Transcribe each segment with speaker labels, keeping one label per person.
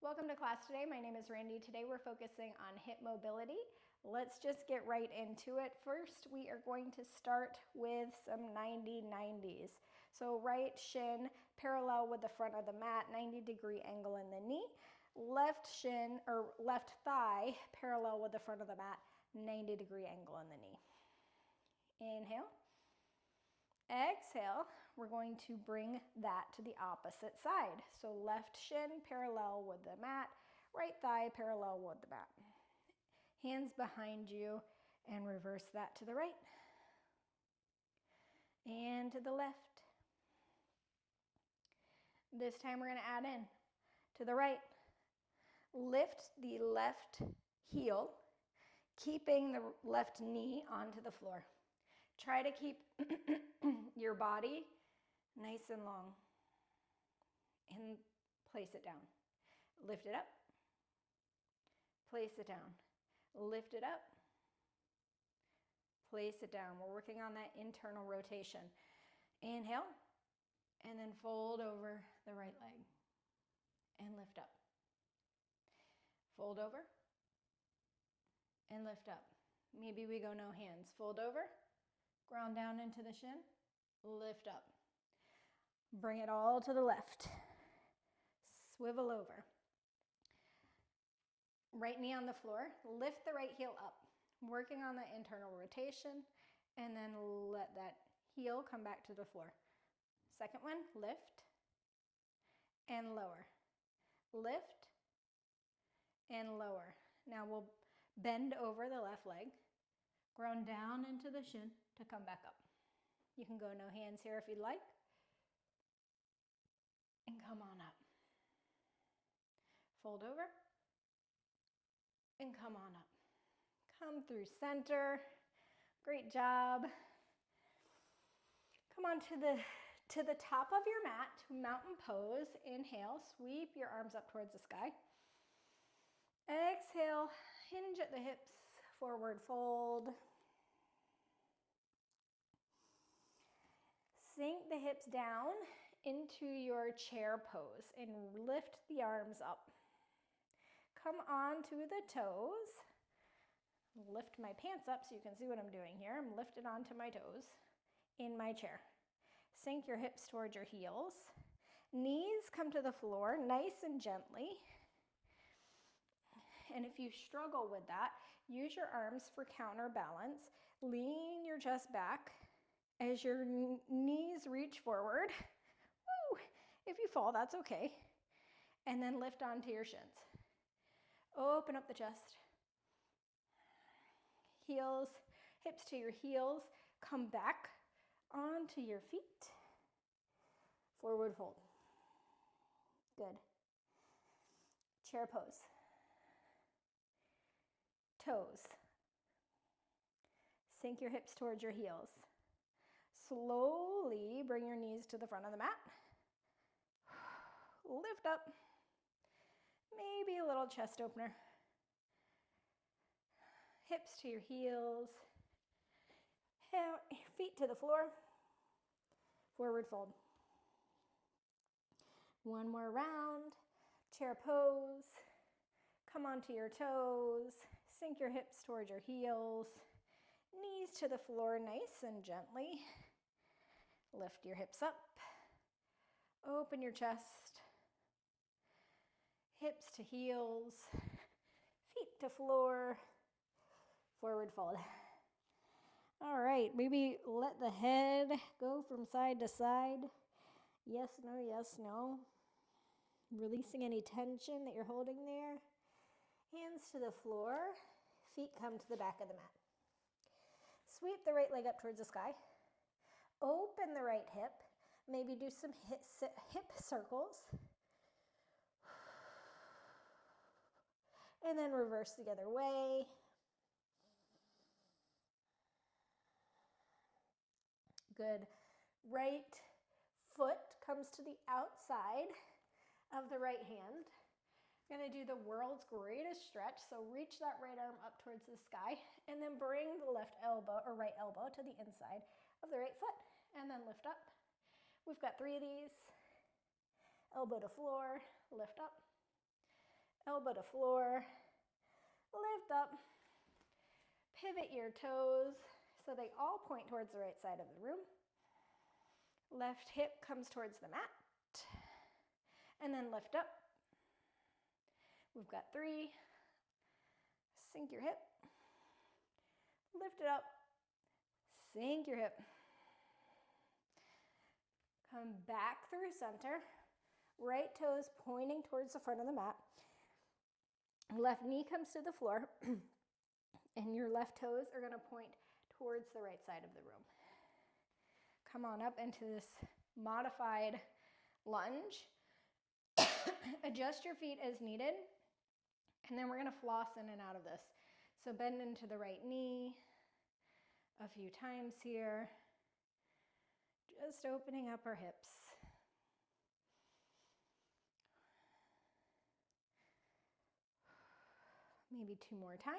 Speaker 1: Welcome to class today. My name is Randy. Today we're focusing on hip mobility. Let's just get right into it. First, we are going to start with some 90-90s. So right shin parallel with the front of the mat, 90-degree angle in the knee. Left shin or left thigh parallel with the front of the mat, 90-degree angle in the knee. Inhale. Exhale, we're going to bring that to the opposite side. So left shin parallel with the mat, right thigh parallel with the mat. Hands behind you and reverse that to the right and to the left. This time we're going to add in to the right. Lift the left heel, keeping the left knee onto the floor. Try to keep your body nice and long and place it down. Lift it up, place it down. Lift it up, place it down. We're working on that internal rotation. Inhale, and then fold over the right leg and lift up. Fold over and lift up. Maybe we go no hands. Fold over. Ground down into the shin, lift up. Bring it all to the left. Swivel over. Right knee on the floor, lift the right heel up. Working on that internal rotation, and then let that heel come back to the floor. Second one, lift and lower. Lift and lower. Now we'll bend over the left leg, ground down into the shin to come back up. You can go no hands here if you'd like. And come on up. Fold over. And come on up. Come through center. Great job. Come on to the top of your mat, mountain pose. Inhale, sweep your arms up towards the sky. Exhale, hinge at the hips, forward fold. Sink the hips down into your chair pose and lift the arms up. Come on to the toes. Lift my pants up so you can see what I'm doing here. I'm lifted onto my toes in my chair. Sink your hips towards your heels. Knees come to the floor nice and gently. And if you struggle with that, use your arms for counterbalance. Lean your chest back as your knees reach forward. Woo! If you fall, that's okay. And then lift onto your shins. Open up the chest. Heels, hips to your heels. Come back onto your feet. Forward fold. Good. Chair pose. Toes. Sink your hips towards your heels. Slowly bring your knees to the front of the mat. Lift up. Maybe a little chest opener. Hips to your heels. Feet to the floor. Forward fold. One more round. Chair pose. Come onto your toes. Sink your hips towards your heels. Knees to the floor nice and gently. Lift your hips up. Open your chest. Hips to heels. Feet to floor. Forward fold. All right, maybe let the head go from side to side. Yes, no, yes, no. Releasing any tension that you're holding there. Hands to the floor. Feet come to the back of the mat. Sweep the right leg up towards the sky. Open the right hip. Maybe do some hip circles. And then reverse the other way. Good. Right foot comes to the outside of the right hand. I'm going to do the world's greatest stretch. So reach that right arm up towards the sky and then bring the left elbow or right elbow to the inside of the right foot and then lift up. We've got 3 of these. Elbow to floor, lift up. elbow to floor, lift up, pivot your toes so they all point towards the right side of the room. Left hip comes towards the mat, and then lift up. We've got 3, sink your hip, lift it up, sink your hip. Come back through center, right toes pointing towards the front of the mat. Left knee comes to the floor, and your left toes are gonna point towards the right side of the room. Come on up into this modified lunge. Adjust your feet as needed, and then we're gonna floss in and out of this. So bend into the right knee a few times here, just opening up our hips. Maybe 2 more times.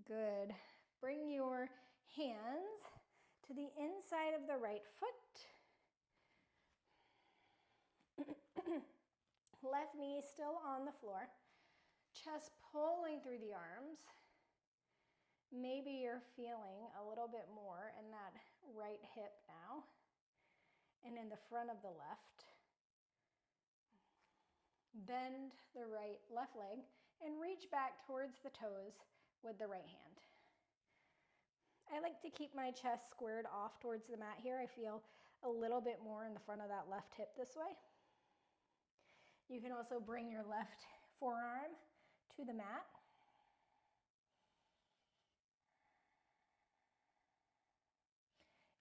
Speaker 1: Good. Bring your hands to the inside of the right foot. Left knee still on the floor. Chest pulling through the arms. Maybe you're feeling a little bit more in that right hip now and in the front of the left. Bend the left leg and reach back towards the toes with the right hand. I like to keep my chest squared off towards the mat here. I feel a little bit more in the front of that left hip this way. You can also bring your left forearm to the mat.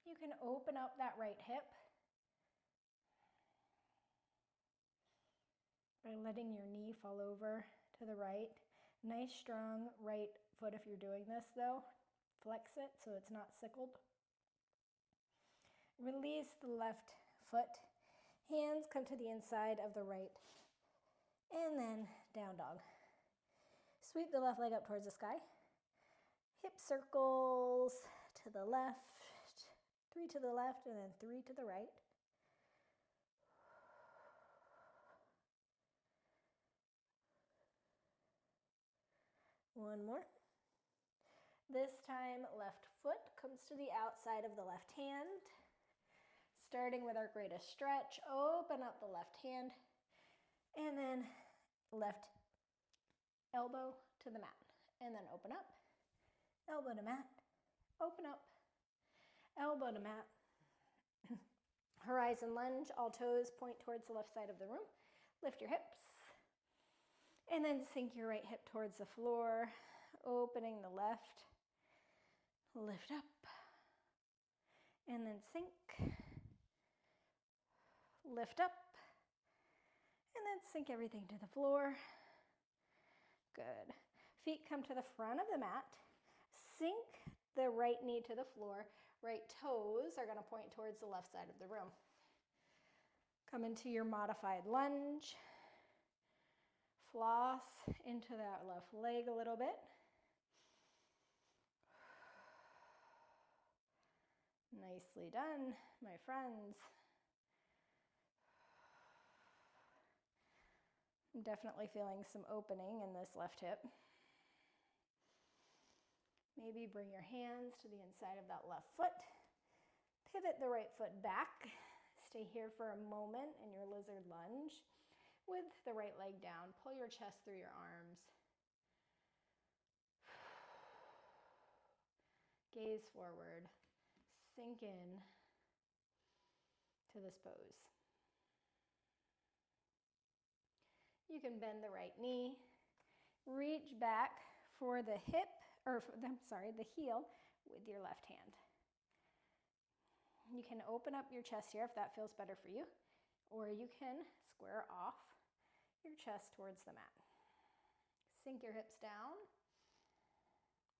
Speaker 1: You can open up that right hip by letting your knee fall over to the right. Nice strong right foot if you're doing this though. Flex it so it's not sickled. Release the left foot. Hands come to the inside of the right. And then down dog. Sweep the left leg up towards the sky. Hip circles to the left. 3 to the left and then 3 to the right. One more. This time, left foot comes to the outside of the left hand. Starting with our greatest stretch, open up the left hand, and then left elbow to the mat. And then open up, elbow to mat, open up, elbow to mat. Horizon lunge, all toes point towards the left side of the room. Lift your hips. And then sink your right hip towards the floor, opening the left. Lift up. And then sink. Lift up. And then sink everything to the floor. Good. Feet come to the front of the mat. Sink the right knee to the floor. Right toes are going to point towards the left side of the room. Come into your modified lunge. Floss into that left leg a little bit. Nicely done, my friends. I'm definitely feeling some opening in this left hip. Maybe bring your hands to the inside of that left foot. Pivot the right foot back. Stay here for a moment in your lizard lunge. With the right leg down, pull your chest through your arms. Gaze forward, sink in to this pose. You can bend the right knee, reach back for the hip, the heel with your left hand. You can open up your chest here if that feels better for you, or you can square off your chest towards the mat. Sink your hips down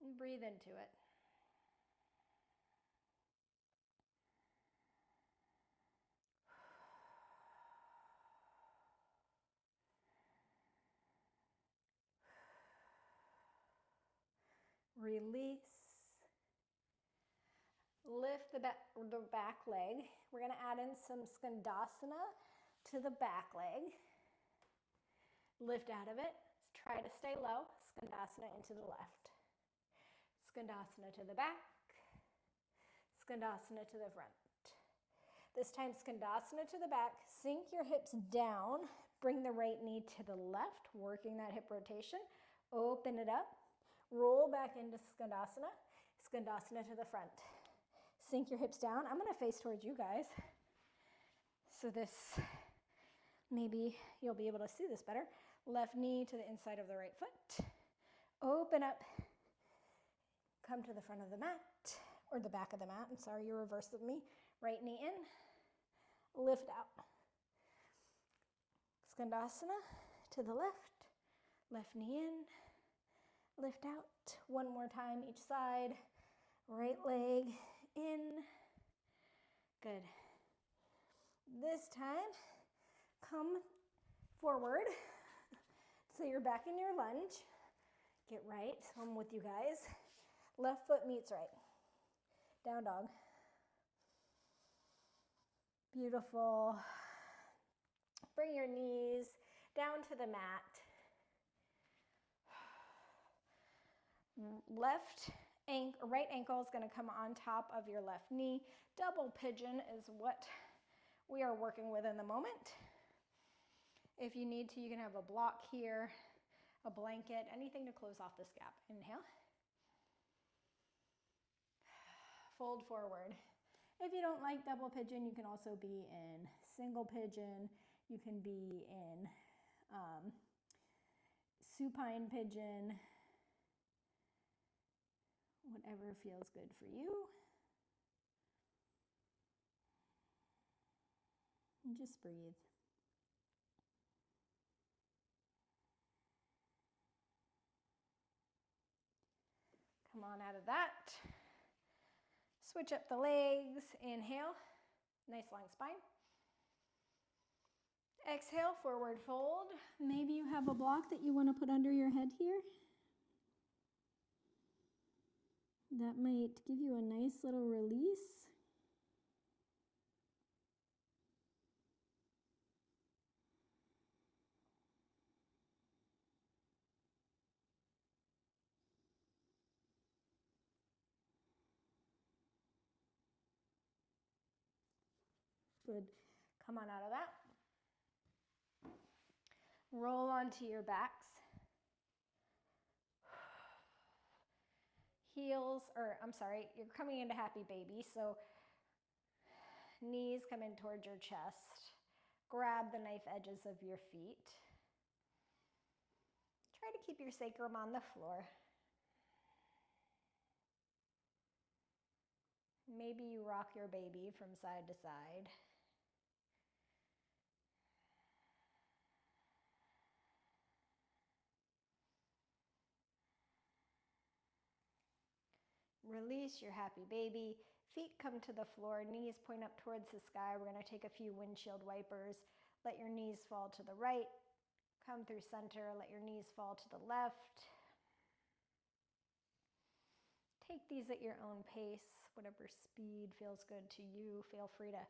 Speaker 1: and breathe into it. Release. lift the back leg. We're going to add in some skandasana to the back leg. Lift out of it. Try to stay low. Skandasana into the left. Skandasana to the back. Skandasana to the front. This time, skandasana to the back. Sink your hips down. Bring the right knee to the left, working that hip rotation. Open it up. Roll back into skandasana. Skandasana to the front. Sink your hips down. I'm going to face towards you guys. So this, maybe you'll be able to see this better. Left knee to the inside of the right foot. Open up. Come to the front of the mat, or the back of the mat. I'm sorry, you reversed with me. Right knee in. Lift out. Skandasana to the left. Left knee in. Lift out. One more time each side. Right leg in. Good. This time, come forward. So you're back in your lunge. Get right. So I'm with you guys. Left foot meets right. Down dog. Beautiful. Bring your knees down to the mat. Right ankle is going to come on top of your left knee. Double pigeon is what we are working with in the moment. If you need to, you can have a block here, a blanket, anything to close off this gap. Inhale. Fold forward. If you don't like double pigeon, you can also be in single pigeon. You can be in supine pigeon. Whatever feels good for you. And just breathe. Come on out of that. Switch up the legs. Inhale. Nice long spine. Exhale, forward fold. Maybe you have a block that you want to put under your head here. That might give you a nice little release. Good. Come on out of that. Roll onto your backs. You're coming into happy baby, so knees come in towards your chest. Grab the knife edges of your feet. Try to keep your sacrum on the floor. Maybe you rock your baby from side to side. Release your happy baby. Feet come to the floor, knees point up towards the sky. We're going to take a few windshield wipers. Let your knees fall to the right. Come through center. Let your knees fall to the left. Take these at your own pace, whatever speed feels good to you. Feel free to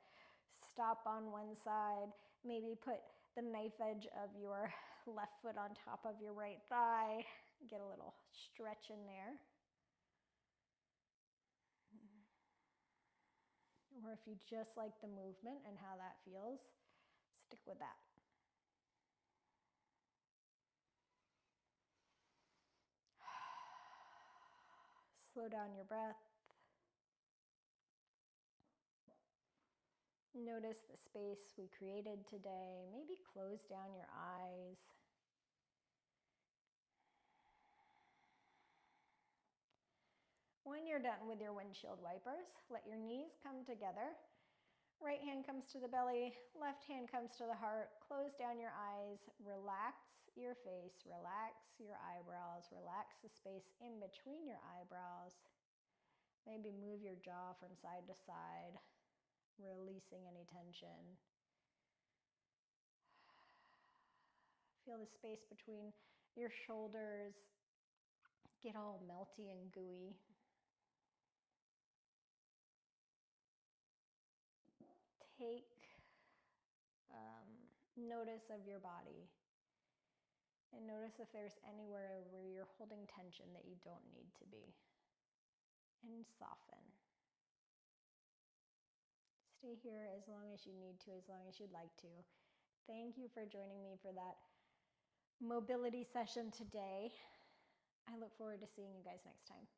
Speaker 1: stop on one side. Maybe put the knife edge of your left foot on top of your right thigh. Get a little stretch in there. Or if you just like the movement and how that feels, stick with that. Slow down your breath. Notice the space we created today. Maybe close down your eyes. When you're done with your windshield wipers, let your knees come together. Right hand comes to the belly, left hand comes to the heart. Close down your eyes, relax your face, relax your eyebrows, relax the space in between your eyebrows. Maybe move your jaw from side to side, releasing any tension. Feel the space between your shoulders get all melty and gooey. take notice of your body and notice if there's anywhere where you're holding tension that you don't need to be, and soften. Stay here as long as you need to, as long as you'd like to. Thank you for joining me for that mobility session today. I look forward to seeing you guys next time.